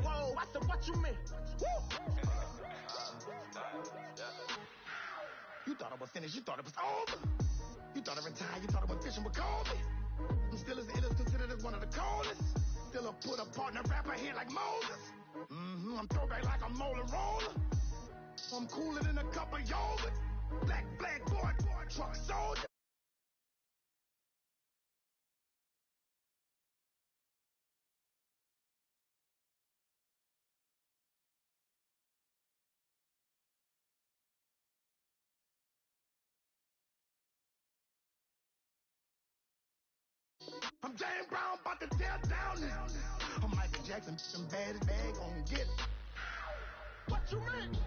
whoa. I said, what you mean? Woo! You thought I was finished, you thought it was over. You thought I retired, you thought I was fishing with Kobe. I'm still as ill as considered as one of the coldest. Still a put a partner rapper here like Moses. I'm throwback like a molar roller. I'm cooler than a cup of yogurt. Black boy, truck soldier. I'm James Brown, about to tear down now. I'm Michael Jackson, some bad bag on get it. What you mean?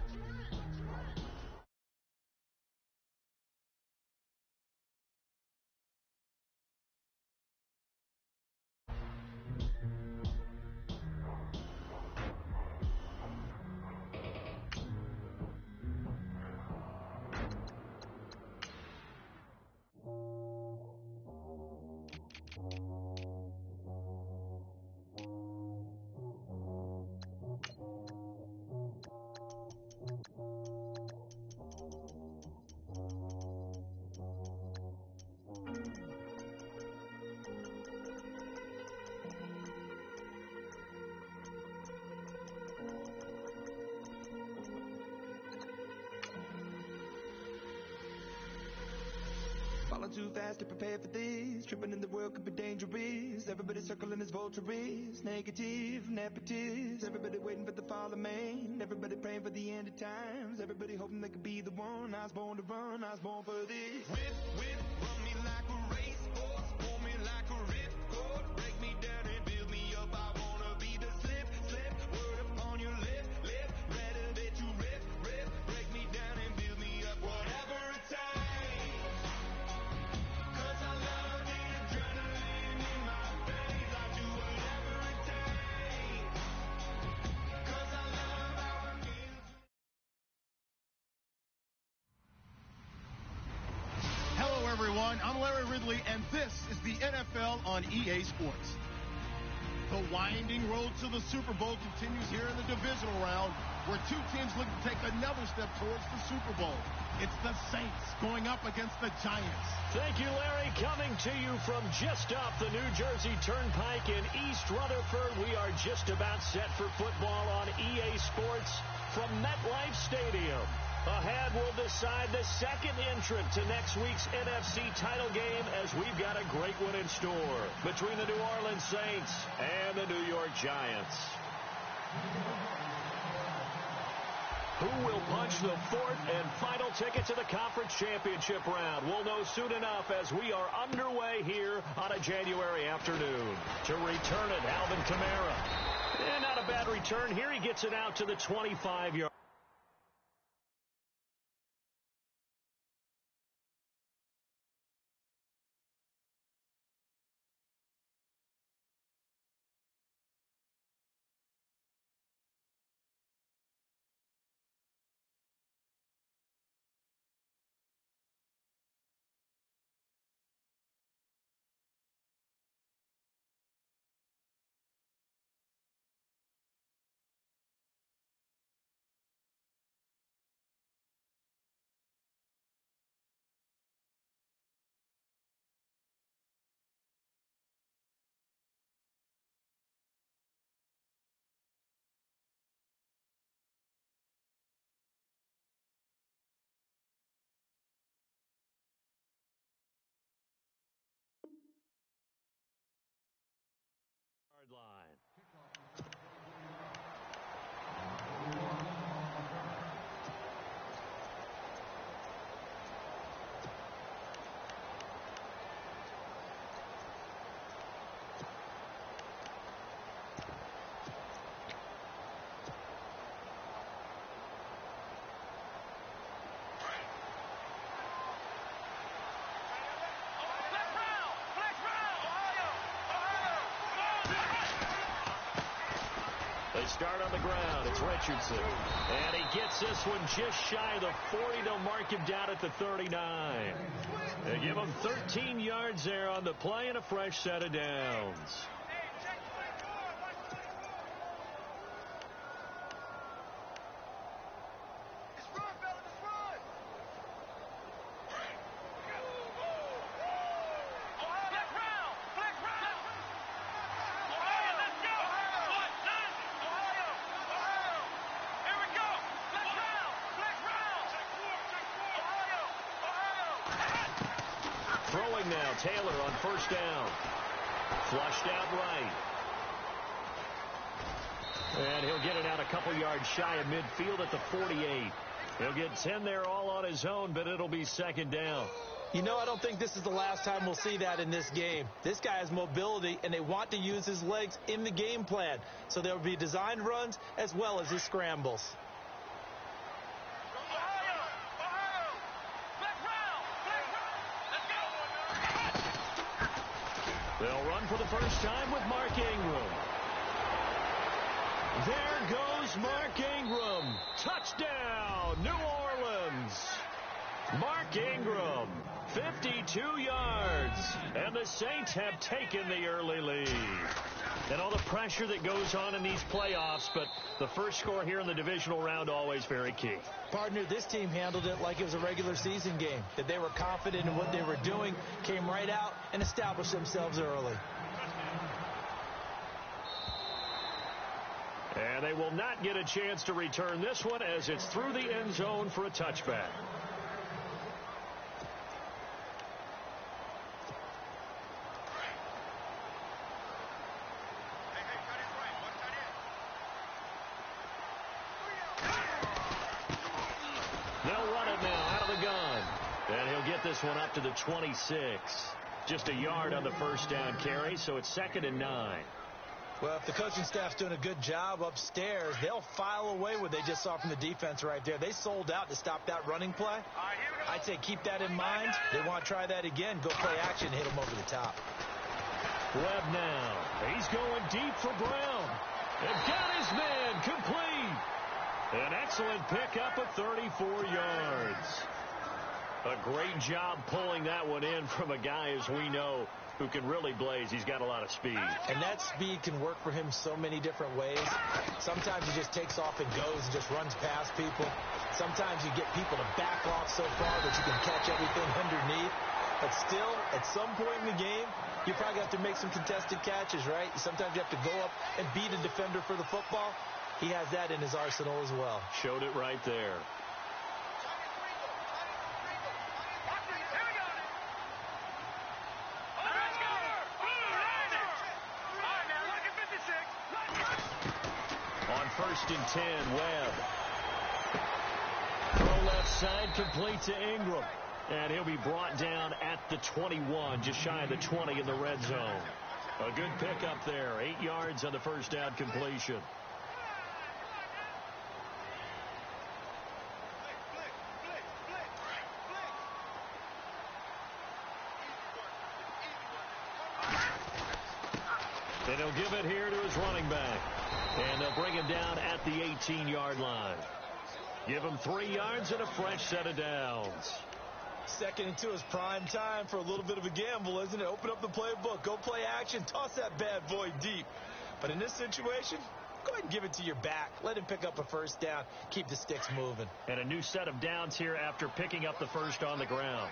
Falling too fast to prepare for this. Tripping in the world could be dangerous. Everybody circling as vultures. Negative, nepotist. Everybody waiting for the fall of man. Everybody praying for the end of times. Everybody hoping they could be the one. I was born to run, I was born for this. Whip, run me like a racehorse. Pull me like a ripcord. Break me down and build me up. I wanna be the slip. Word upon your lip. Rather that you rip. Break me down and build me up. Whatever it takes. Everyone, I'm Larry Ridley, and this is the NFL on EA Sports. The winding road to the Super Bowl continues here in the divisional round, where two teams look to take another step towards the Super Bowl. It's the Saints going up against the Giants. Thank you, Larry. Coming to you from just off the New Jersey Turnpike in East Rutherford, we are just about set for football on EA Sports from MetLife Stadium. Ahead, we'll decide the second entrant to next week's NFC title game, as we've got a great one in store between the New Orleans Saints and the New York Giants. Who will punch the fourth and final ticket to the conference championship round? We'll know soon enough as we are underway here on a January afternoon. To return it, Alvin Kamara. And not a bad return here. He gets it out to the 25-yard. Line. They start on the ground. It's Richardson. And he gets this one just shy of the 40. They'll mark him down at the 39. They give him 13 yards there on the play and a fresh set of downs. Throwing now, Taylor on first down. Flushed out right. And he'll get it out a couple yards shy of midfield at the 48. He'll get 10 there all on his own, but it'll be second down. You know, I don't think this is the last time we'll see that in this game. This guy has mobility, and they want to use his legs in the game plan. So there will be designed runs as well as his scrambles. They'll run for the first time with Mark Ingram. There goes Mark Ingram. Touchdown, New Orleans. Mark Ingram, 52 yards. And the Saints have taken the early lead. And all the pressure that goes on in these playoffs, but the first score here in the divisional round always very key. Partner, this team handled it like it was a regular season game, that they were confident in what they were doing, came right out and established themselves early. And they will not get a chance to return this one as it's through the end zone for a touchback. They'll run it now out of the gun. And he'll get this one up to the 26. Just a yard on the first down carry, so it's 2nd and 9. Well, if the coaching staff's doing a good job upstairs, they'll file away what they just saw from the defense right there. They sold out to stop that running play. I'd say keep that in mind. They want to try that again. Go play action, hit them over the top. Webb now. He's going deep for Brown. And got his man complete. An excellent pickup of 34 yards. A great job pulling that one in from a guy, as we know, who can really blaze. He's got a lot of speed. And that speed can work for him so many different ways. Sometimes he just takes off and goes and just runs past people. Sometimes you get people to back off so far that you can catch everything underneath. But still, at some point in the game, you probably have to make some contested catches, right? Sometimes you have to go up and beat a defender for the football. He has that in his arsenal as well. Showed it right there. On 1st and 10, Webb. Throw left side, complete to Ingram. And he'll be brought down at the 21, just shy of the 20 in the red zone. A good pickup there, 8 yards on the first down completion. And he'll give it here to his running back. And they'll bring him down at the 18-yard line. Give him 3 yards and a fresh set of downs. 2nd and 2 is prime time for a little bit of a gamble, isn't it? Open up the playbook, go play action, toss that bad boy deep. But in this situation, go ahead and give it to your back. Let him pick up a first down. Keep the sticks moving. And a new set of downs here after picking up the first on the ground.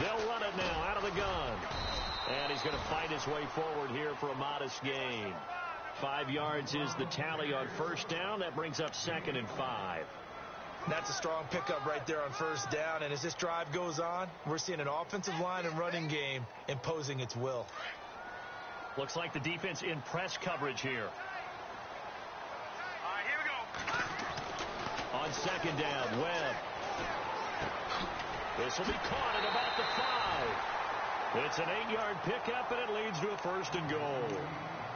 They'll run it now out of the gun. And he's going to fight his way forward here for a modest gain. 5 yards is the tally on first down. That brings up 2nd and 5. That's a strong pickup right there on first down. And as this drive goes on, we're seeing an offensive line and running game imposing its will. Looks like the defense in press coverage here. All right, here we go. On 2nd down, Webb. This will be caught at about the 5. It's an 8-yard pickup, and it leads to a 1st and goal.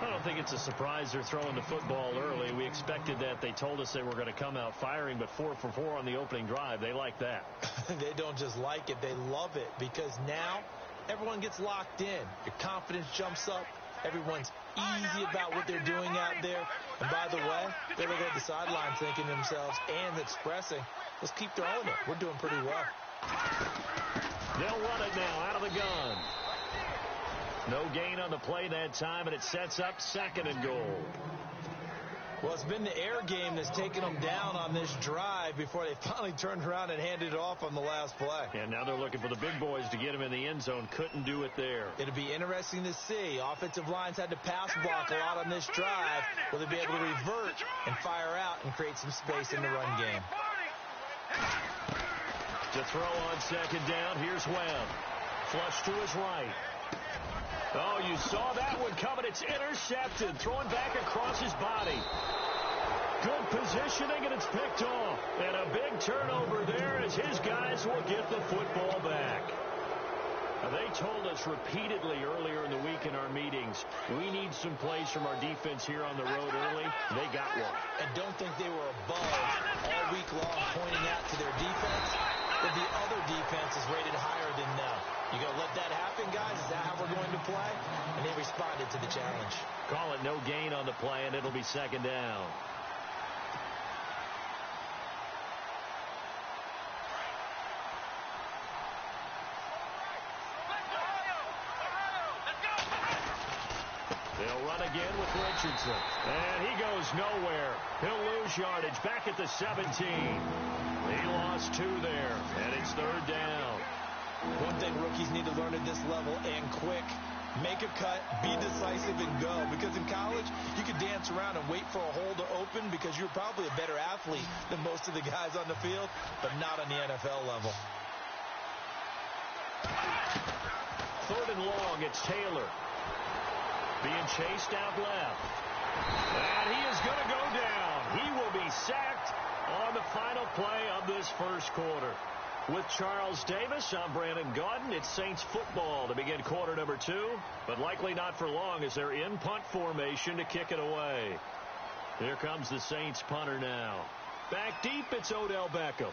I don't think it's a surprise they're throwing the football early. We expected that. They told us they were going to come out firing, but 4 for 4 on the opening drive. They like that. They don't just like it. They love it because now everyone gets locked in. Your confidence jumps up. Everyone's easy about what they're doing out there. And by the way, they're looking at the sideline thinking to themselves and expressing, let's keep throwing it. We're doing pretty well. They'll run it now out of the gun. No gain on the play that time, and it sets up 2nd and goal. Well, it's been the air game that's taken them down on this drive before they finally turned around and handed it off on the last play. And now they're looking for the big boys to get him in the end zone. Couldn't do it there. It'll be interesting to see. Offensive lines had to pass block a lot on this drive. Will they be able to revert and fire out and create some space in the run game? To throw on second down, here's Webb. Flush to his right. Oh, you saw that one coming. It's intercepted. Throwing back across his body. Good positioning, and it's picked off. And a big turnover there as his guys will get the football back. They told us repeatedly earlier in the week in our meetings, we need some plays from our defense here on the road early. They got one. And don't think they were above all week long pointing out to their defense that the other defense is rated higher than them. You going to let that happen, guys? Is that how we're going to play? And they responded to the challenge. Call it no gain on the play, and it'll be second down. They'll run again with Richardson. And he goes nowhere. He'll lose yardage back at the 17. He lost 2 there, and it's third down. One thing rookies need to learn at this level, and quick, make a cut, be decisive, and go. Because in college, you can dance around and wait for a hole to open because you're probably a better athlete than most of the guys on the field, but not on the NFL level. Third and long, it's Taylor. Being chased out left. And he is going to go down. He will be sacked on the final play of this first quarter. With Charles Davis, I'm Brandon Gaudin. It's Saints football to begin quarter number 2, but likely not for long as they're in punt formation to kick it away. Here comes the Saints punter now. Back deep, it's Odell Beckham.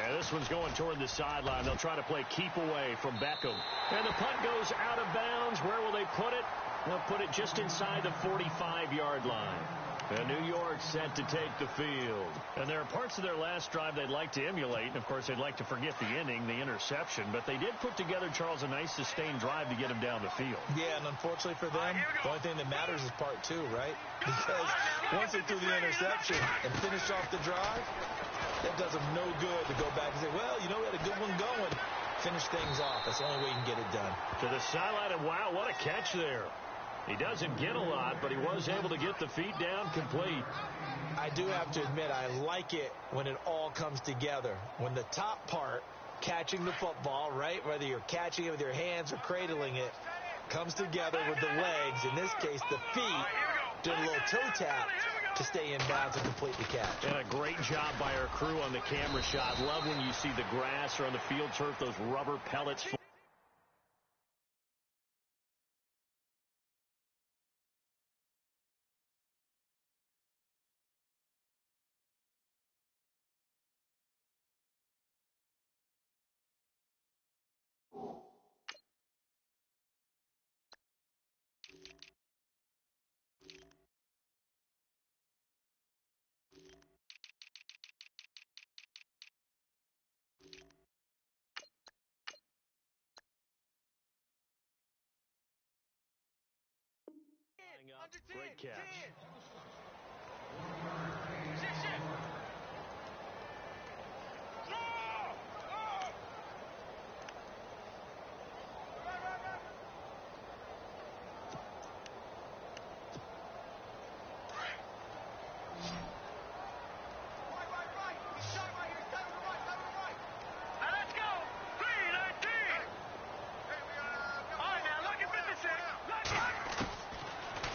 And this one's going toward the sideline. They'll try to play keep away from Beckham. And the punt goes out of bounds. Where will they put it? They'll put it just inside the 45-yard line. And New York set to take the field. And there are parts of their last drive they'd like to emulate. And, of course, they'd like to forget the inning, the interception. But they did put together, Charles, a nice sustained drive to get him down the field. Yeah, and unfortunately for them, the only thing that matters is part 2, right? Because once they threw the interception and finished off the drive, that does them no good to go back and say, well, you know, we had a good one going. Finish things off. That's the only way you can get it done. To the sideline, and wow, what a catch there. He doesn't get a lot, but he was able to get the feet down complete. I do have to admit, I like it when it all comes together. When the top part, catching the football, right, whether you're catching it with your hands or cradling it, comes together with the legs. In this case, the feet did a little toe tap to stay in bounds and complete the catch. And a great job by our crew on the camera shot. Love when you see the grass or on the field turf, those rubber pellets. Great catch.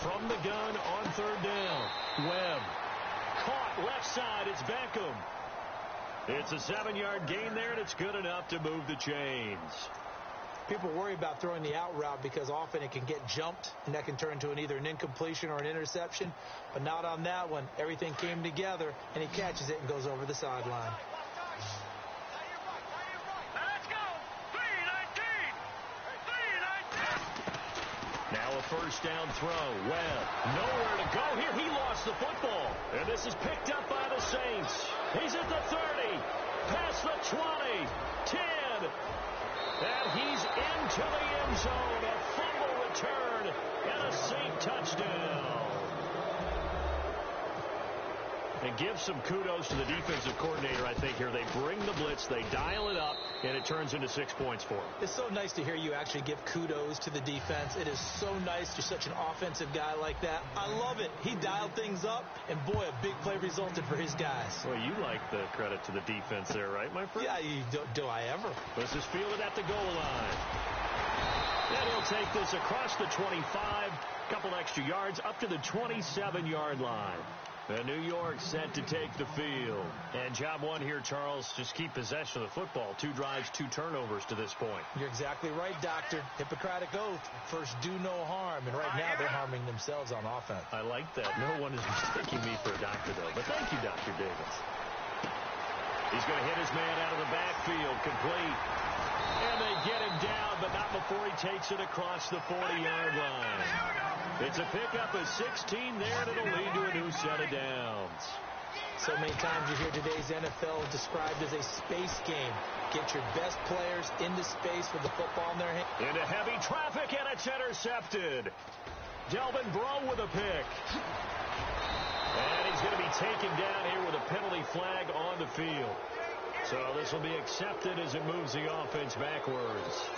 From the gun on third down. Webb. Caught left side. It's Beckham. It's a 7-yard gain there, and it's good enough to move the chains. People worry about throwing the out route because often it can get jumped, and that can turn into either an incompletion or an interception. But not on that one. Everything came together, and he catches it and goes over the sideline. Now a first down throw. Webb, nowhere to go here. He lost the football. And this is picked up by the Saints. He's at the 30, past the 20, 10. And he's into the end zone. A fumble return and a Saint touchdown. And give some kudos to the defensive coordinator, I think, here. They bring the blitz. They dial it up. and it turns into 6 points for him. It's so nice to hear you actually give kudos to the defense. It is so nice. You're such an offensive guy like that. I love it. He dialed things up, and boy, a big play resulted for his guys. Well, you like the credit to the defense there, right, my friend? Yeah, do I ever? This is fielded at the goal line. And he'll take this across the 25, couple extra yards, up to the 27-yard line. And New York set to take the field. And job one here, Charles, just keep possession of the football. 2 drives, 2 turnovers to this point. You're exactly right, Doctor. Hippocratic oath. First, do no harm. And right now, they're harming themselves on offense. I like that. No one is mistaking me for a doctor, though. But thank you, Dr. Davis. He's going to hit his man out of the backfield, complete. And they get him down, but not before he takes it across the 40-yard line. It's a pickup of 16 there, and it'll lead to a new set of downs. So many times you hear today's NFL described as a space game. Get your best players into space with the football in their hand. Into heavy traffic, and it's intercepted. Delvin Breaux with a pick. And he's going to be taken down here with a penalty flag on the field. So this will be accepted as it moves the offense backwards.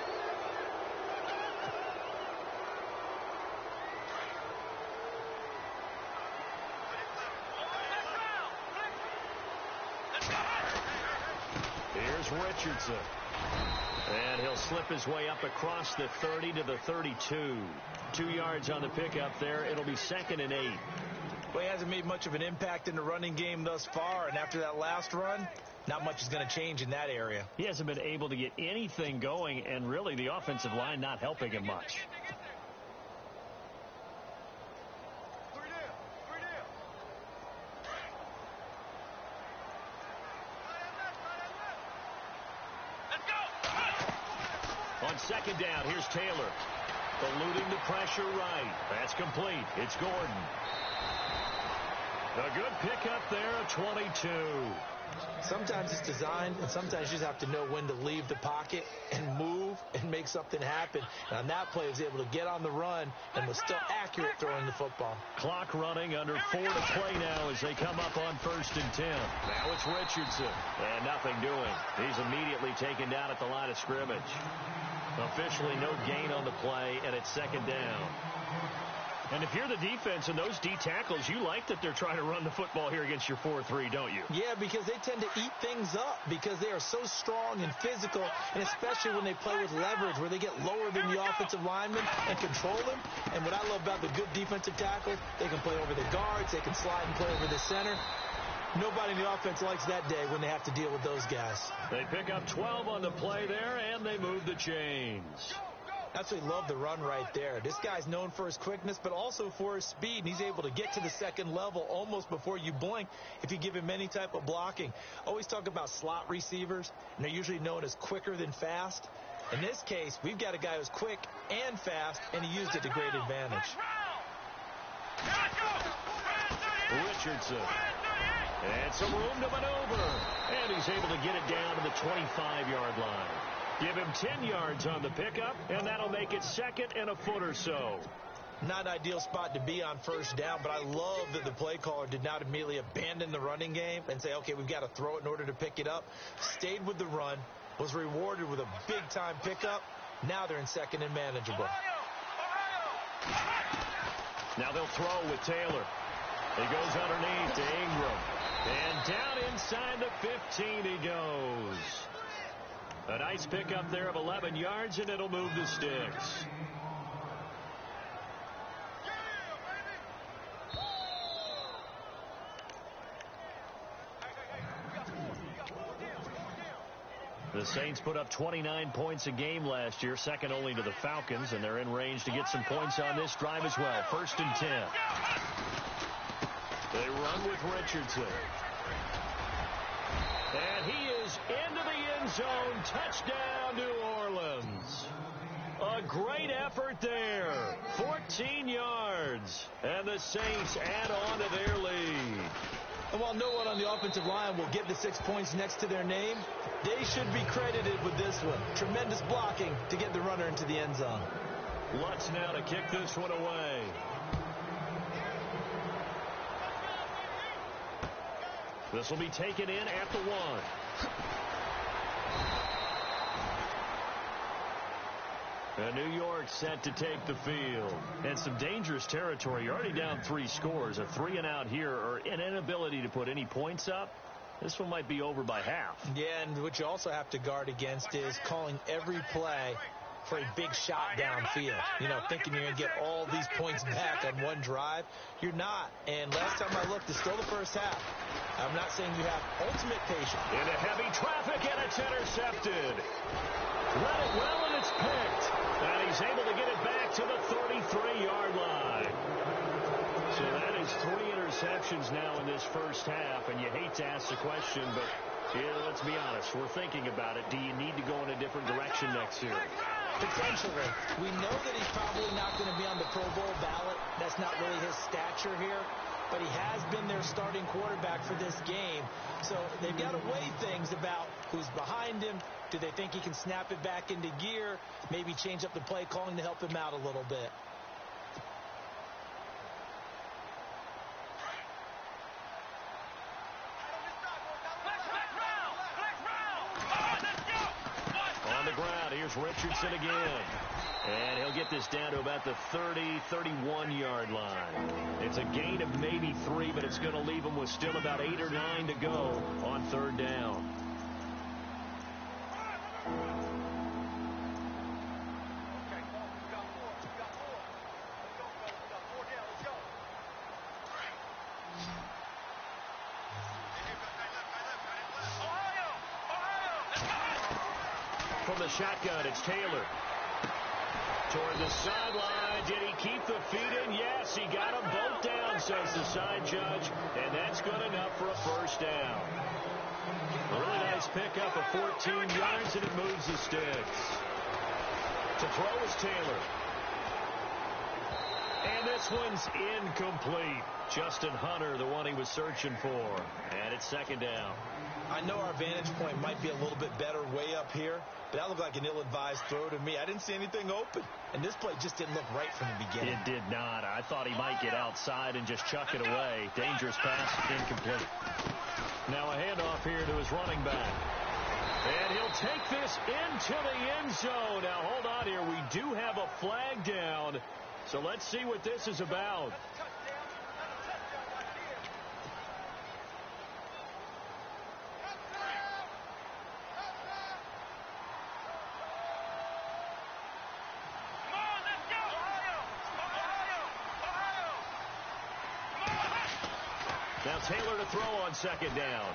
Here's Richardson. And he'll slip his way up across the 30 to the 32. 2 yards on the pickup there. It'll be 2nd and 8. Well, he hasn't made much of an impact in the running game thus far, and after that last run, not much is going to change in that area. He hasn't been able to get anything going, and really the offensive line not helping him much. On 2nd down, here's Taylor. Eluding the pressure right. That's complete. It's Gordon. A good pickup there at 22. Sometimes it's designed, and sometimes you just have to know when to leave the pocket and move and make something happen. And on that play, he was able to get on the run and was still accurate throwing the football. Clock running, under 4 to play now as they come up on 1st and 10. Now it's Richardson. And nothing doing. He's immediately taken down at the line of scrimmage. Officially no gain on the play, and it's 2nd down. And if you're the defense and those D tackles, you like that they're trying to run the football here against your 4-3, don't you? Yeah, because they tend to eat things up because they are so strong and physical, and especially when they play with leverage where they get lower than the offensive lineman and control them. And what I love about the good defensive tackles, they can play over the guards, they can slide and play over the center. Nobody in the offense likes that day when they have to deal with those guys. They pick up 12 on the play there, and they move the chains. Absolutely love the run right there. This guy's known for his quickness, but also for his speed. And he's able to get to the 2nd level almost before you blink if you give him any type of blocking. Always talk about slot receivers, and they're usually known as quicker than fast. In this case, we've got a guy who's quick and fast, and he used it to great advantage. Richardson. And some room to maneuver. And he's able to get it down to the 25-yard line. Give him 10 yards on the pickup, and that'll make it 2nd and a foot or so. Not an ideal spot to be on 1st down, but I love that the play caller did not immediately abandon the running game and say, okay, we've got to throw it in order to pick it up. Stayed with the run, was rewarded with a big-time pickup. Now they're in 2nd and manageable. Now they'll throw with Taylor. He goes underneath to Ingram. And down inside the 15 he goes. A nice pickup there of 11 yards, and it'll move the sticks. The Saints put up 29 points a game last year, second only to the Falcons, and they're in range to get some points on this drive as well. 1st and 10. They run with Richardson. And he is into the end zone. Touchdown, New Orleans. A great effort there. 14 yards. And the Saints add on to their lead. And while no one on the offensive line will get the 6 points next to their name, they should be credited with this one. Tremendous blocking to get the runner into the end zone. Lutz now to kick this one away. This will be taken in at the 1. New York set to take the field. And some dangerous territory. You're already down 3 scores. A 3-and-out here, or an inability to put any points up. This one might be over by half. Yeah, and what you also have to guard against is calling every play for a big shot downfield. You know, thinking you're going to get all these points back on one drive. You're not. And last time I looked, it's still the first half. I'm not saying you have ultimate patience. Into heavy traffic, and it's intercepted. Read it well, and it's picked. And he's able to get it back to the 33-yard line. So that is 3 interceptions now in this first half. And you hate to ask the question, but yeah, let's be honest. We're thinking about it. Do you need to go in a different direction next year? Potentially. We know that he's probably not going to be on the Pro Bowl ballot. That's not really his stature here. But he has been their starting quarterback for this game. So they've got to weigh things about who's behind him. Do they think he can snap it back into gear? Maybe change up the play calling to help him out a little bit. On the ground, here's Richardson again. And he'll get this down to about the 30, 31-yard line. It's a gain of maybe 3, but it's going to leave him with still about 8 or 9 to go on 3rd down. From the shotgun, it's Taylor. Toward the sideline. Did he keep the feet in? Yes, he got them both down, says the side judge. And that's good enough for a first down. A really nice pickup of 14 yards, and it moves the sticks. To throw is Taylor. And this one's incomplete. Justin Hunter, the one he was searching for. And it's 2nd down. I know our vantage point might be a little bit better way up here, but that looked like an ill-advised throw to me. I didn't see anything open, and this play just didn't look right from the beginning. It did not. I thought he might get outside and just chuck it away. Dangerous pass, incomplete. Now a handoff here to his running back. And he'll take this into the end zone. Now hold on here. We do have a flag down, so let's see what this is about. Now Taylor to throw on 2nd down.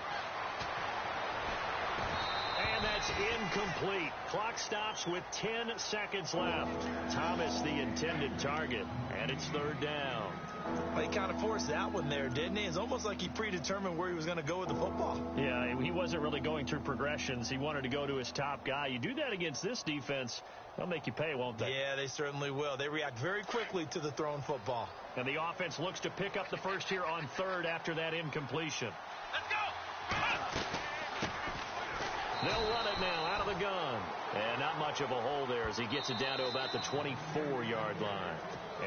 And that's incomplete. Clock stops with 10 seconds left. Thomas, the intended target. And it's 3rd down. Well, he kind of forced that one there, didn't he? It's almost like he predetermined where he was going to go with the football. Yeah, he wasn't really going through progressions. He wanted to go to his top guy. You do that against this defense, they'll make you pay, won't they? Yeah, they certainly will. They react very quickly to the thrown football. And the offense looks to pick up the first here on 3rd after that incompletion. Let's go! They'll run it now out of the gun. And not much of a hole there as he gets it down to about the 24-yard line.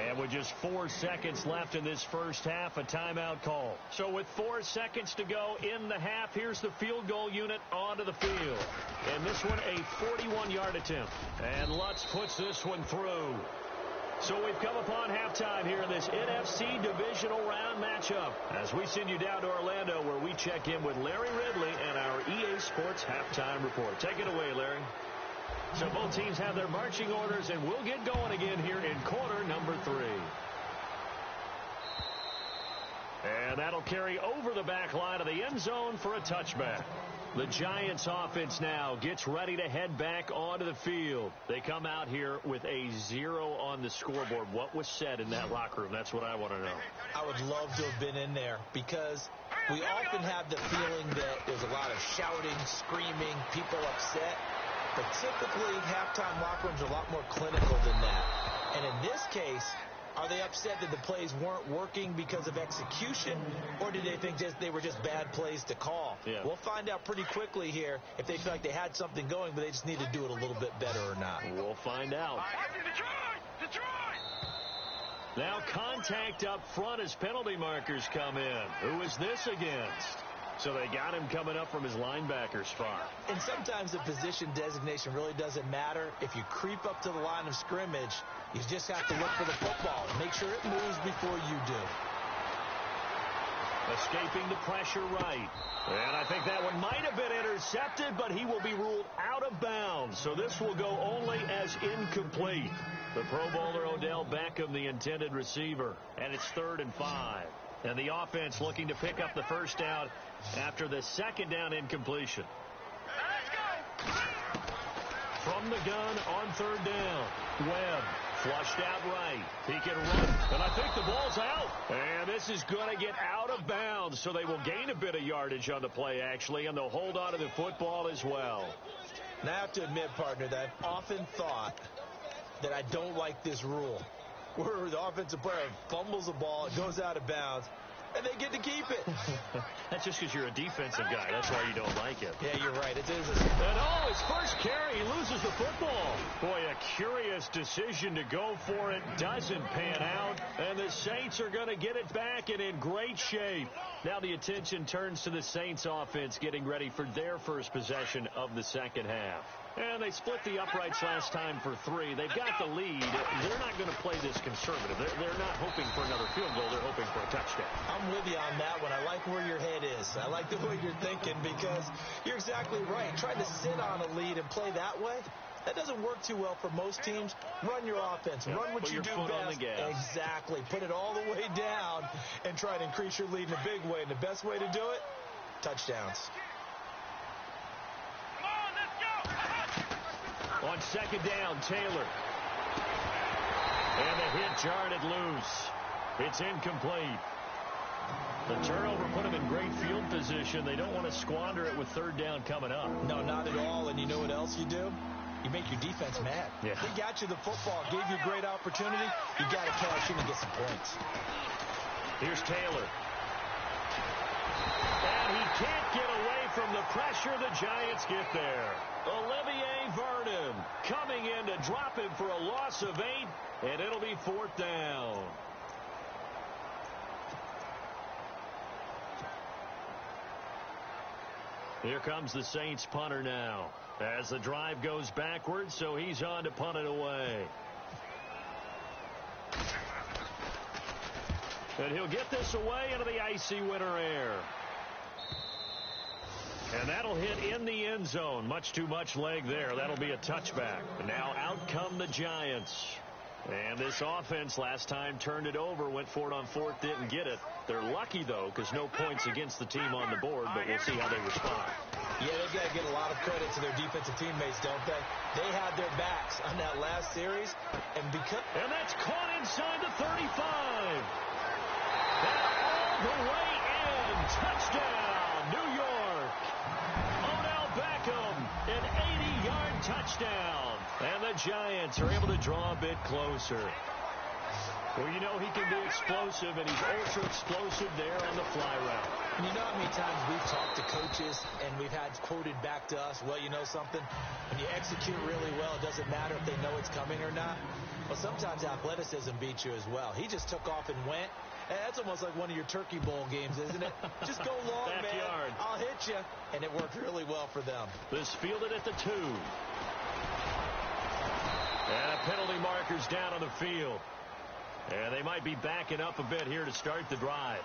And with just 4 seconds left in this first half, a timeout call. So with 4 seconds to go in the half, here's the field goal unit onto the field. And this one a 41-yard attempt. And Lutz puts this one through. So we've come upon halftime here in this NFC divisional round matchup as we send you down to Orlando where we check in with Larry Ridley and our EA Sports halftime report. Take it away, Larry. So both teams have their marching orders, and we'll get going again here in quarter number 3. And that'll carry over the back line of the end zone for a touchback. The Giants offense now gets ready to head back onto the field. They come out here with a 0 on the scoreboard. What was said in that locker room? That's what I want to know. I would love to have been in there because we often have the feeling that there's a lot of shouting, screaming, people upset. But typically, halftime locker rooms are a lot more clinical than that. And in this case, are they upset that the plays weren't working because of execution, or did they think they were just bad plays to call? Yeah. We'll find out pretty quickly here if they feel like they had something going, but they just need to do it a little bit better or not. We'll find out. Now contact up front as penalty markers come in. Who is this against? So they got him coming up from his linebacker spot. And sometimes the position designation really doesn't matter. If you creep up to the line of scrimmage, you just have to look for the football. Make sure it moves before you do. Escaping the pressure right. And I think that one might have been intercepted, but he will be ruled out of bounds. So this will go only as incomplete. The Pro Bowler Odell Beckham, the intended receiver. And it's 3rd and 5. And the offense looking to pick up the first down after the second down incompletion. From the gun on 3rd down. Webb flushed out right. He can run, and I think the ball's out. And this is going to get out of bounds, so they will gain a bit of yardage on the play, actually, and they'll hold on to the football as well. And I have to admit, partner, that I've often thought that I don't like this rule, where the offensive player fumbles the ball, it goes out of bounds, and they get to keep it. That's just because you're a defensive guy. That's why you don't like it. Yeah, you're right. It is. And his first carry, he loses the football. Boy, a curious decision to go for it. Doesn't pan out. And the Saints are going to get it back and in great shape. Now the attention turns to the Saints offense getting ready for their first possession of the second half. And they split the uprights last time for 3. They've got the lead. They're not going to play this conservative. They're not hoping for another field goal. They're hoping for a touchdown. I'm with you on that one. I like where your head is. I like the way you're thinking because you're exactly right. Trying to sit on a lead and play that way, that doesn't work too well for most teams. Run your offense. Run what you do best. Exactly. Put it all the way down and try to increase your lead in a big way. And the best way to do it, touchdowns. On 2nd down, Taylor. And the hit jarred it loose. It's incomplete. The turnover put them in great field position. They don't want to squander it with 3rd down coming up. No, not at all. And you know what else you do? You make your defense mad. Yeah. They got you the football, gave you a great opportunity. You got to cash in and get some points. Here's Taylor. And he can't get away from the pressure. The Giants get there. Olivier Vernon coming in to drop him for a loss of 8, and it'll be 4th down. Here comes the Saints punter now as the drive goes backwards, so he's on to punt it away. And he'll get this away into the icy winter air. And that'll hit in the end zone. Much too much leg there. That'll be a touchback. And now out come the Giants. And this offense last time turned it over, went for it on 4th, didn't get it. They're lucky, though, because no points against the team on the board, but we'll see how they respond. Yeah, they've got to get a lot of credit to their defensive teammates, don't they? They had their backs on that last series. And that's caught inside the 35. And all the way in. Touchdown, New York. Odell Beckham, an 80-yard touchdown. And the Giants are able to draw a bit closer. Well, you know he can be explosive, and he's ultra explosive there on the fly route. And you know how many times we've talked to coaches and we've had quoted back to us, well, you know something? When you execute really well, it doesn't matter if they know it's coming or not. Well, sometimes athleticism beats you as well. He just took off and went. And that's almost like one of your Turkey Bowl games, isn't it? Just go long, Backyard. man. I'll hit you. And it worked really well for them. This fielded at the 2. And a penalty marker's down on the field. And they might be backing up a bit here to start the drive.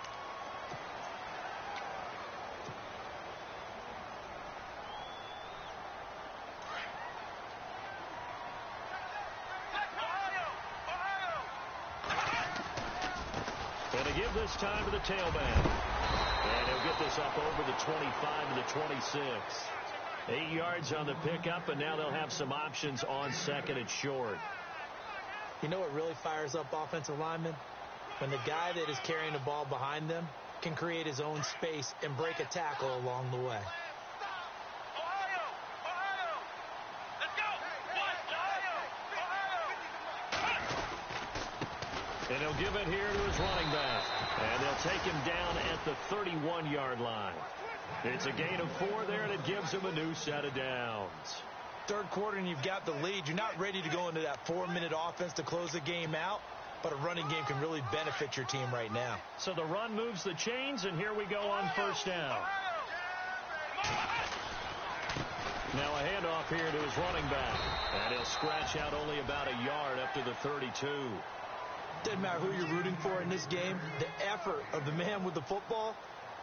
And they give this time to the tailback. And he'll get this up over the 25 to the 26. 8 yards on the pickup, and now they'll have some options on 2nd and short. You know what really fires up offensive linemen? When the guy that is carrying the ball behind them can create his own space and break a tackle along the way. And he'll give it here to his running back. And they'll take him down at the 31-yard line. It's a gain of 4 there, and it gives him a new set of downs. 3rd quarter and you've got the lead. You're not ready to go into that 4-minute offense to close the game out, but a running game can really benefit your team right now. So the run moves the chains, and here we go on 1st down. off here to his running back. And he'll scratch out only about a yard up to the 32. Doesn't matter who you're rooting for in this game. The effort of the man with the football,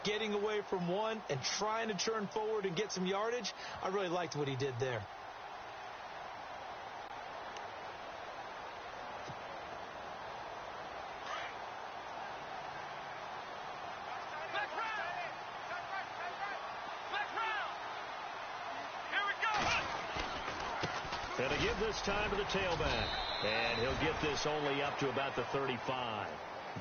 getting away from one and trying to turn forward and get some yardage, I really liked what he did there. And to give this time to the tailback. And he'll get this only up to about the 35.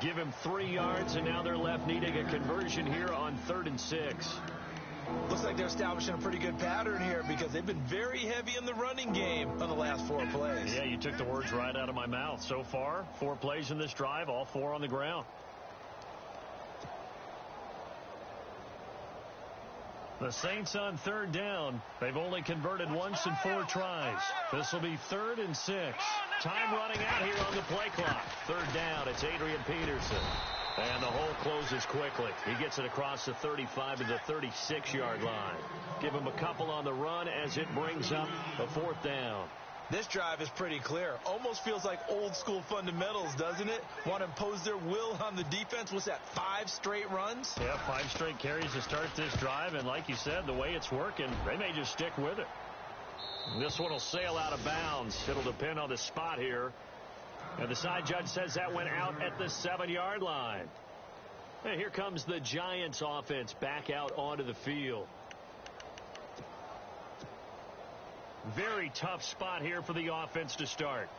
Give him 3 yards, and now they're left needing a conversion here on 3rd and 6. Looks like they're establishing a pretty good pattern here because they've been very heavy in the running game on the last 4 plays. Yeah, you took the words right out of my mouth. So far, 4 plays in this drive, all 4 on the ground. The Saints on 3rd down. They've only converted once in 4 tries. This will be 3rd and 6. Time running out here on the play clock. 3rd down. It's Adrian Peterson. And the hole closes quickly. He gets it across the 35 to the 36-yard line. Give him a couple on the run as it brings up a 4th down. This drive is pretty clear. Almost feels like old school fundamentals, doesn't it? Want to impose their will on the defense. What's that, 5 straight runs? Yeah, 5 straight carries to start this drive. And like you said, the way it's working, they may just stick with it. This one will sail out of bounds. It'll depend on the spot here. And the side judge says that went out at the 7-yard line. And here comes the Giants offense back out onto the field. Very tough spot here for the offense to start.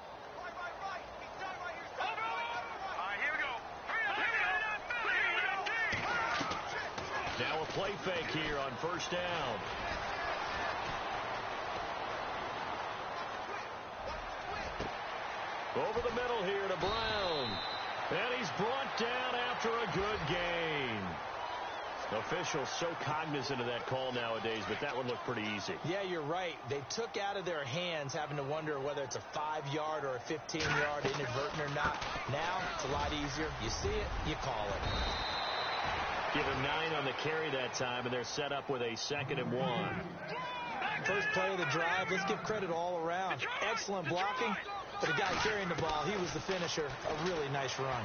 Now a play fake here on 1st down. Over the middle here to Brown. And he's brought down after a good gain. Officials so cognizant of that call nowadays, but that one looked pretty easy. Yeah, you're right. They took out of their hands having to wonder whether it's a 5-yard or a 15-yard inadvertent or not. Now, it's a lot easier. You see it, you call it. Give him 9 on the carry that time, and they're set up with a 2nd and 1. First play of the drive, let's give credit all around. Excellent blocking, but the guy carrying the ball, he was the finisher. A really nice run.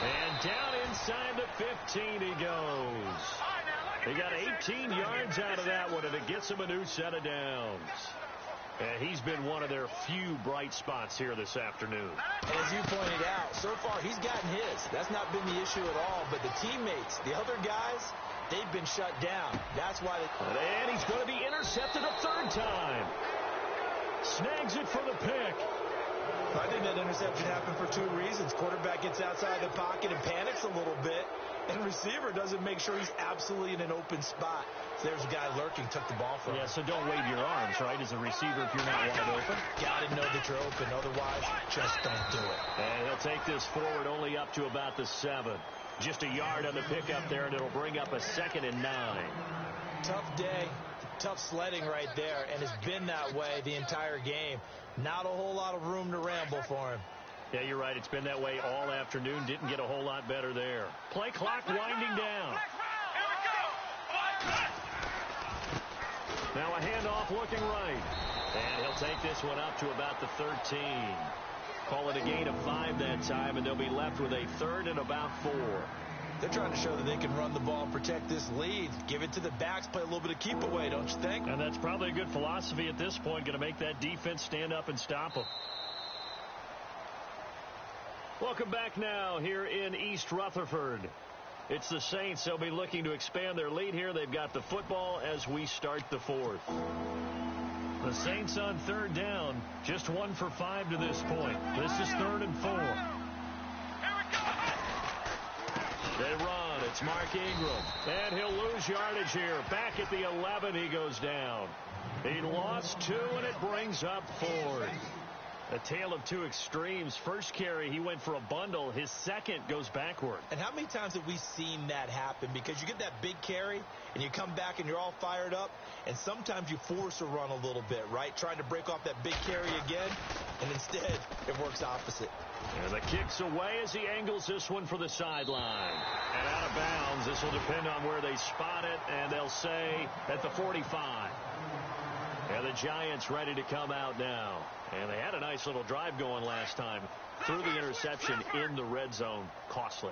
And down inside the 15 he goes. He got 18 yards out of that one, and it gets him a new set of downs. And he's been one of their few bright spots here this afternoon. And as you pointed out, so far he's gotten his. That's not been the issue at all. But the teammates, the other guys, they've been shut down. That's why they... And he's going to be intercepted a 3rd time. Snags it for the pick. I think that interception happened for 2 reasons. Quarterback gets outside the pocket and panics a little bit. And receiver doesn't make sure he's absolutely in an open spot. So there's a guy lurking, took the ball from him. Yeah, so don't wave your arms, right, as a receiver if you're not wide open. Got to know that you're open. Otherwise, just don't do it. And he'll take this forward only up to about the 7. Just a yard on the pickup there, and it'll bring up a 2nd and 9. Tough day. Tough sledding right there, and it's been that way the entire game. Not a whole lot of room to ramble for him. Yeah, you're right. It's been that way all afternoon. Didn't get a whole lot better there. Play clock winding down. Now a handoff looking right. And he'll take this one up to about the 13. Call it a gain of 5 that time, and they'll be left with a 3rd and about 4. They're trying to show that they can run the ball and protect this lead. Give it to the backs, play a little bit of keep away, don't you think? And that's probably a good philosophy at this point, going to make that defense stand up and stop them. Welcome back now here in East Rutherford. It's the Saints. They'll be looking to expand their lead here. They've got the football as we start the 4th. The Saints on 3rd down, just 1 for 5 to this point. This is 3rd and 4. They run. It's Mark Ingram. And he'll lose yardage here. Back at the 11, he goes down. He lost 2, and it brings up 4th. A tale of 2 extremes. First carry, he went for a bundle. His second goes backward. And how many times have we seen that happen? Because you get that big carry, and you come back, and you're all fired up, and sometimes you force a run a little bit, right? Trying to break off that big carry again, and instead, it works opposite. And the kick's away as he angles this one for the sideline. And out of bounds. This will depend on where they spot it, and they'll say at the 45. the Giants ready to come out now. And they had a nice little drive going last time. Threw the interception in the red zone. Costly.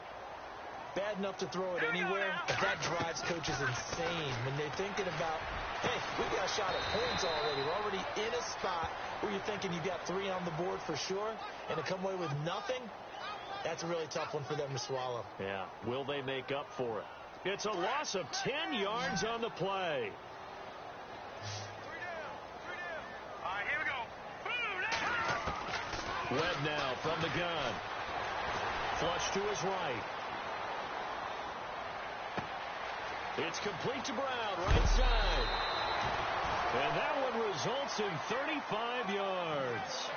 Bad enough to throw it anywhere, but that drives coaches insane when they're thinking about, hey, we got a shot at points already. We're already in a spot where you're thinking you got 3 on the board for sure, and to come away with nothing, that's a really tough one for them to swallow. Yeah, will they make up for it? It's a loss of 10 yards on the play. All right, here we go. Webb now from the gun. Flush to his right. It's complete to Brown, right side. And that one results in 35 yards.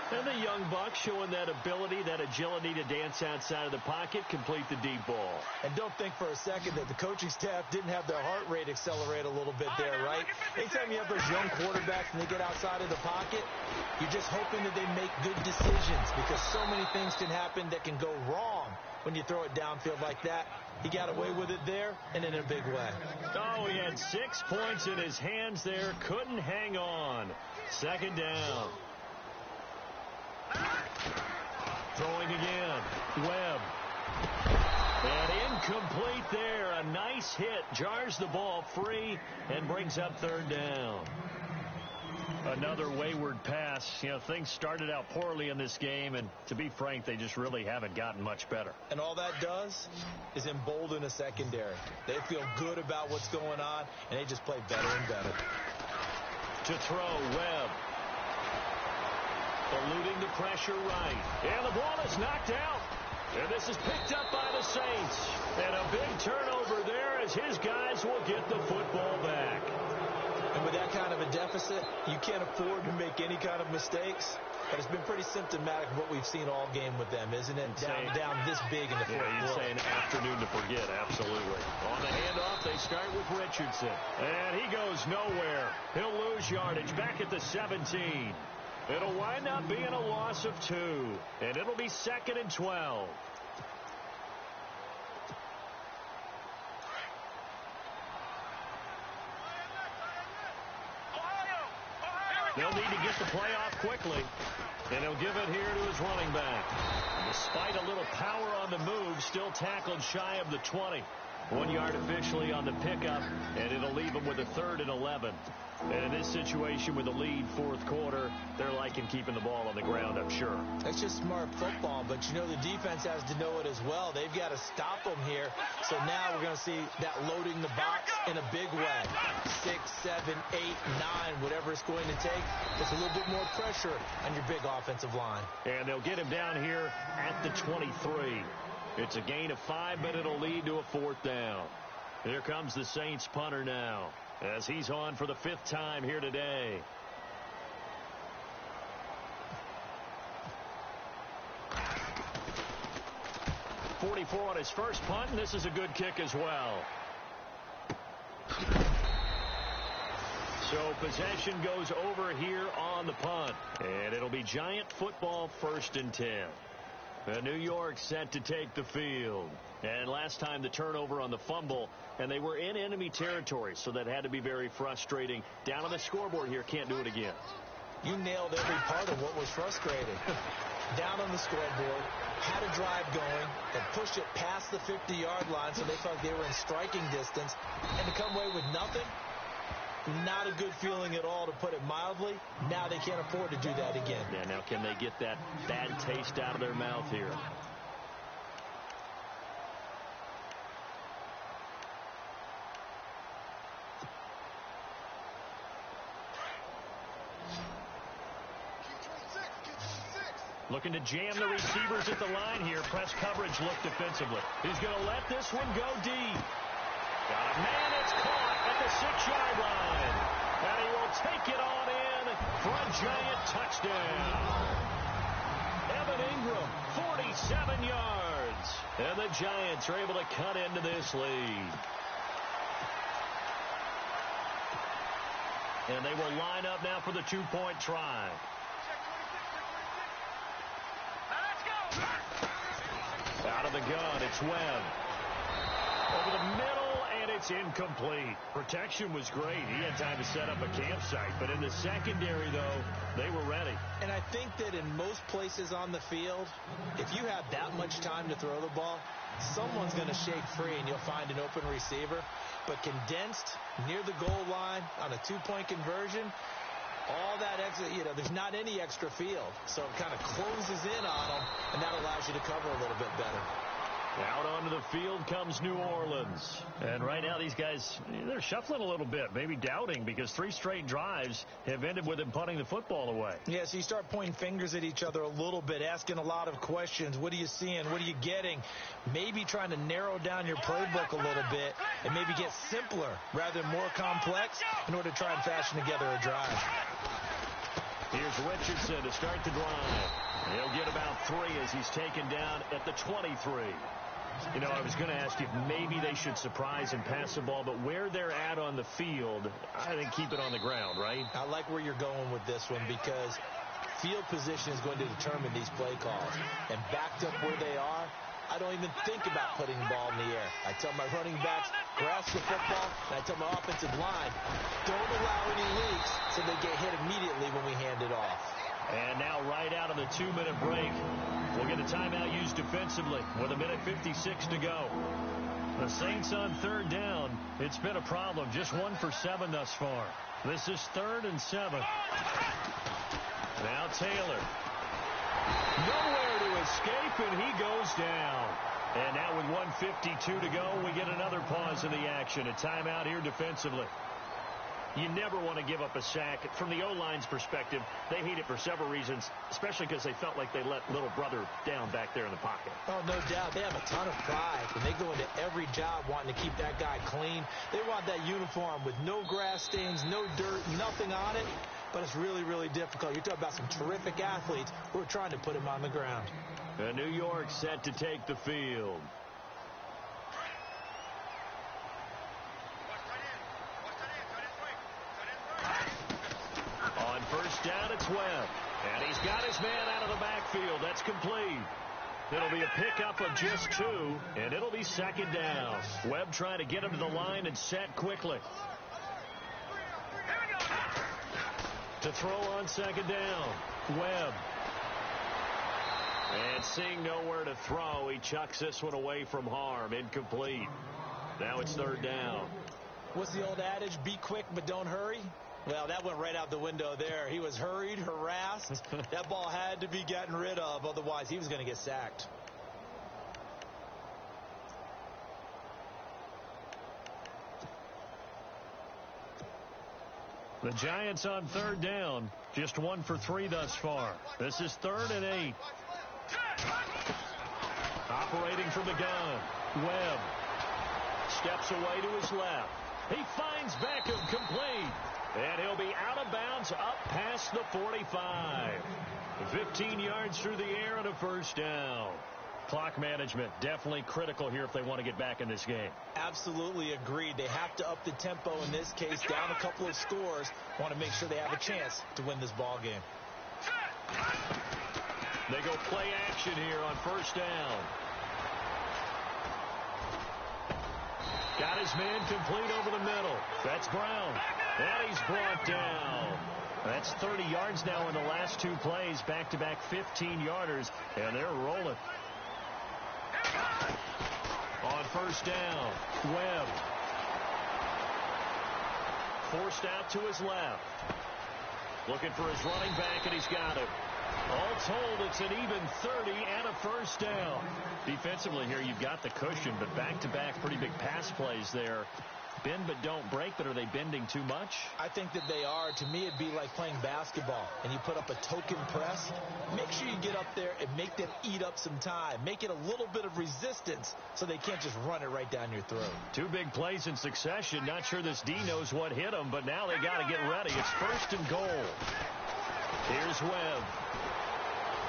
And the young buck showing that ability, that agility to dance outside of the pocket, complete the deep ball. And don't think for a second that the coaching staff didn't have their heart rate accelerate a little bit there, right? Anytime you have those young quarterbacks and they get outside of the pocket, you're just hoping that they make good decisions because so many things can happen that can go wrong when you throw it downfield like that. He got away with it there and in a big way. Oh, he had 6 points in his hands there. Couldn't hang on. Second down. Throwing again. Webb. And incomplete there. A nice hit. Jars the ball free and brings up third down. Another wayward pass. You know, things started out poorly in this game, and to be frank, they just really haven't gotten much better. And all that does is embolden a secondary. They feel good about what's going on, and they just play better and better. To throw, Webb. Eluding the pressure right. And the ball is knocked out. And this is picked up by the Saints. And a big turnover there as his guys will get the football back. And with that kind of a deficit, you can't afford to make any kind of mistakes. But it's been pretty symptomatic of what we've seen all game with them, isn't it? Down this big in the fourth quarter. You'd say an afternoon to forget, absolutely. On the handoff, they start with Richardson. And he goes nowhere. He'll lose yardage back at the 17. It'll wind up being a loss of 2. And it'll be 2nd and 12. They'll need to get the play off quickly. And he'll give it here to his running back. Despite a little power on the move, still tackled shy of the 20. 1 yard officially on the pickup, and it'll leave him with a 3rd and 11. And in this situation with a lead fourth quarter, they're liking keeping the ball on the ground, I'm sure. That's just smart football, but you know the defense has to know it as well. They've got to stop them here. So now we're going to see that loading the box in a big way. 6, 7, 8, 9, whatever it's going to take. It's a little bit more pressure on your big offensive line. And they'll get him down here at the 23. It's a gain of 5, but it'll lead to a 4th down. Here comes the Saints punter now, as he's on for the 5th time here today. .44 on his first punt, and this is a good kick as well. So possession goes over here on the punt, and it'll be Giant football 1st and 10. New York set to take the field. And last time the turnover on the fumble, and they were in enemy territory, so that had to be very frustrating. Down on the scoreboard here, can't do it again. You nailed every part of what was frustrating. Down on the scoreboard, had a drive going, and pushed it past the 50-yard line so they felt like they were in striking distance, and to come away with nothing, not a good feeling at all, to put it mildly. Now they can't afford to do that again. Yeah, now can they get that bad taste out of their mouth here? Looking to jam the receivers at the line here. Press coverage look defensively. He's going to let this one go deep. Got a man, it's caught at the 6-yard line. And he will take it on in for a Giant touchdown. Evan Ingram, 47 yards. And the Giants are able to cut into this lead. And they will line up now for the 2-point try. Out of the gun, it's Webb. Over the middle, and and it's incomplete. Protection was great. He had time to set up a campsite, but in the secondary, though, they were ready. And I think that in most places on the field, if you have that much time to throw the ball, someone's going to shake free and you'll find an open receiver. But condensed near the goal line on a two-point conversion, all that extra, there's not any extra field. So it kind of closes in on them, and that allows you to cover a little bit better. Out onto the field comes New Orleans. And right now these guys, they're shuffling a little bit, maybe doubting, because 3 straight drives have ended with them punting the football away. Yeah, so you start pointing fingers at each other a little bit, asking a lot of questions. What are you seeing? What are you getting? Maybe trying to narrow down your playbook a little bit and maybe get simpler rather than more complex in order to try and fashion together a drive. Here's Richardson to start the drive. He'll get about 3 as he's taken down at the 23. I was going to ask you if maybe they should surprise and pass the ball, but where they're at on the field, I think keep it on the ground, right? I like where you're going with this one because field position is going to determine these play calls. And backed up where they are, I don't even think about putting the ball in the air. I tell my running backs, grasp the football, and I tell my offensive line, don't allow any leaks so they get hit immediately when we hand it off. And now right out of the 2-minute break, we'll get a timeout used defensively with 1:56 to go. The Saints on 3rd down. It's been a problem. Just 1 for 7 thus far. This is 3rd and 7. Now Taylor. Nowhere to escape, and he goes down. And now with 1:52 to go, we get another pause in the action. A timeout here defensively. You never want to give up a sack. From the O-line's perspective, they hate it for several reasons, especially because they felt like they let little brother down back there in the pocket. Oh, no doubt. They have a ton of pride, and they go into every job wanting to keep that guy clean. They want that uniform with no grass stains, no dirt, nothing on it, but it's really, really difficult. You're talking about some terrific athletes who are trying to put him on the ground. And New York set to take the field. On 1st down, it's Webb. And he's got his man out of the backfield. That's complete. It'll be a pickup of just 2, and it'll be 2nd down. Webb trying to get him to the line and set quickly. To throw on 2nd down, Webb. And seeing nowhere to throw, he chucks this one away from harm. Incomplete. Now it's 3rd down. What's the old adage? Be quick, but don't hurry. Well, that went right out the window there. He was hurried, harassed. That ball had to be gotten rid of. Otherwise, he was going to get sacked. The Giants on 3rd down. Just 1 for 3 thus far. This is 3rd and 8. Operating from the gun. Webb steps away to his left. He finds Beckham complete. And he'll be out of bounds up past the 45. 15 yards through the air and a 1st down. Clock management definitely critical here if they want to get back in this game. Absolutely agreed. They have to up the tempo in this case, down a couple of scores. Want to make sure they have a chance to win this ball game. They go play action here on 1st down. Got his man complete over the middle. That's Brown. And he's brought down. That's 30 yards now in the last 2 plays. Back-to-back 15-yarders. And they're rolling. On 1st down, Webb. Forced out to his left. Looking for his running back, and he's got it. All told, it's an even 30 and a 1st down. Defensively here, you've got the cushion, but back-to-back pretty big pass plays there. Bend but don't break, but are they bending too much? I think that they are. To me, it'd be like playing basketball, and you put up a token press. Make sure you get up there and make them eat up some time. Make it a little bit of resistance so they can't just run it right down your throat. 2 big plays in succession. Not sure this D knows what hit them, but now they got to get ready. It's 1st and goal. Here's Webb.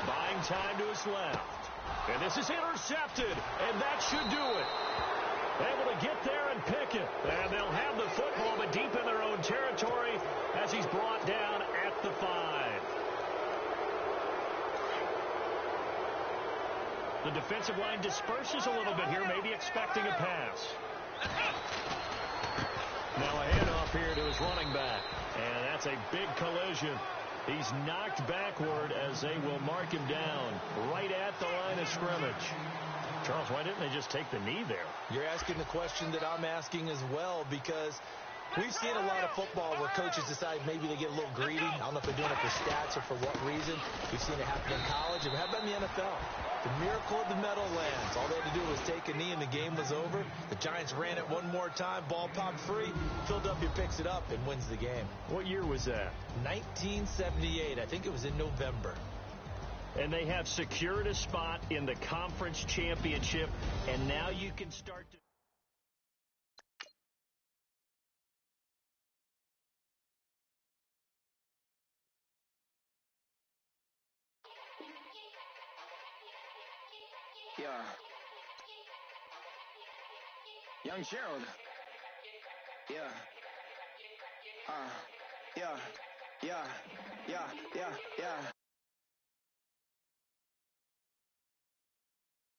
Buying time to his left. And this is intercepted, and that should do it. Able to get there and pick it. And they'll have the football, but deep in their own territory as he's brought down at the 5. The defensive line disperses a little bit here, maybe expecting a pass. Now a handoff here to his running back. And that's a big collision. He's knocked backward as they will mark him down right at the line of scrimmage. Charles, why didn't they just take the knee there? You're asking the question that I'm asking as well, because we've seen a lot of football where coaches decide maybe they get a little greedy. I don't know if they're doing it for stats or for what reason. We've seen it happen in college, and we have it in the NFL. The miracle of the Meadowlands. All they had to do was take a knee, and the game was over. The Giants ran it one more time. Ball popped free. Phil W. picks it up and wins the game. What year was that? 1978. I think it was in November. And they have secured a spot in the conference championship, and now you can start to... Yeah. Young Gerald. Yeah. Yeah. Yeah. Yeah. Yeah. Yeah.